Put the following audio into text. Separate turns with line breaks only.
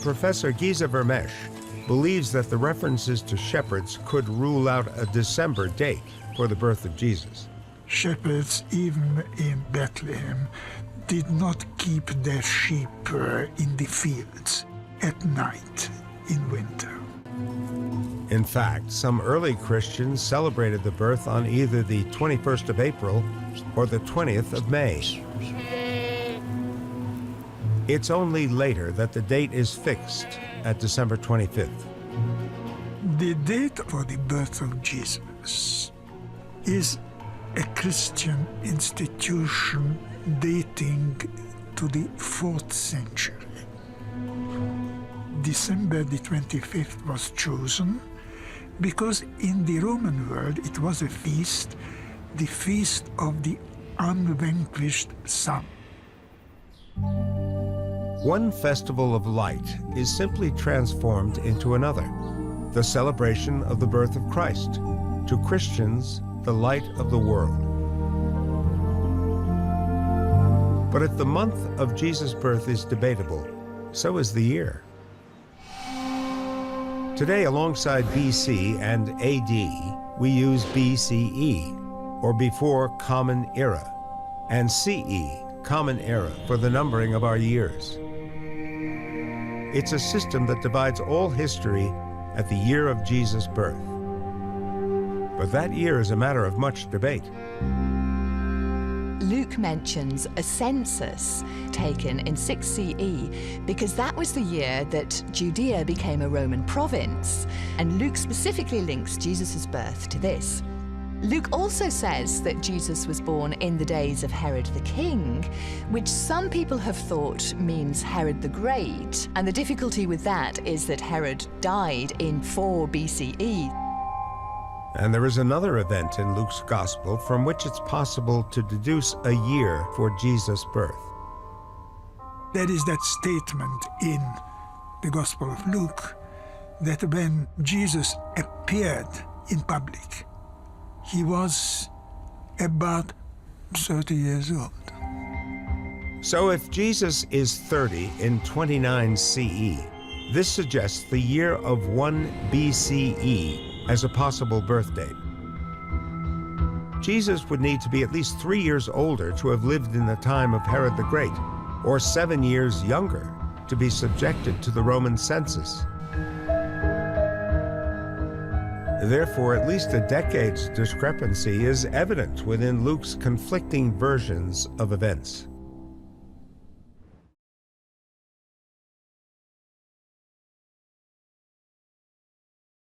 Professor Giza Vermesh believes that the references to shepherds could rule out a December date for the birth of Jesus.
Shepherds, even in Bethlehem, did not keep their sheep in the fields at night in winter.
In fact, some early Christians celebrated the birth on either the 21st of April or the 20th of May. It's only later that the date is fixed at December 25th.
The date for the birth of Jesus is a Christian institution dating to the 4th century. December the 25th was chosen because in the Roman world it was a feast, the feast of the unvanquished sun.
One festival of light is simply transformed into another, the celebration of the birth of Christ, to Christians, the light of the world. But if the month of Jesus' birth is debatable, so is the year. Today, alongside BC and AD, we use BCE, or before Common Era, and CE, Common Era, for the numbering of our years. It's a system that divides all history at the year of Jesus' birth. But that year is a matter of much debate.
Luke mentions a census taken in 6 CE because that was the year that Judea became a Roman province, and Luke specifically links Jesus' birth to this. Luke also says that Jesus was born in the days of Herod the King, which some people have thought means Herod the Great, and the difficulty with that is that Herod died in 4 BCE.
And there is another event in Luke's Gospel from which it's possible to deduce a year for Jesus' birth.
There is that statement in the Gospel of Luke that when Jesus appeared in public, he was about 30 years old.
So if Jesus is 30 in 29 CE, this suggests the year of 1 BCE as a possible birth date. Jesus would need to be at least 3 years older to have lived in the time of Herod the Great, or 7 years younger to be subjected to the Roman census. Therefore, at least a decade's discrepancy is evident within Luke's conflicting versions of events.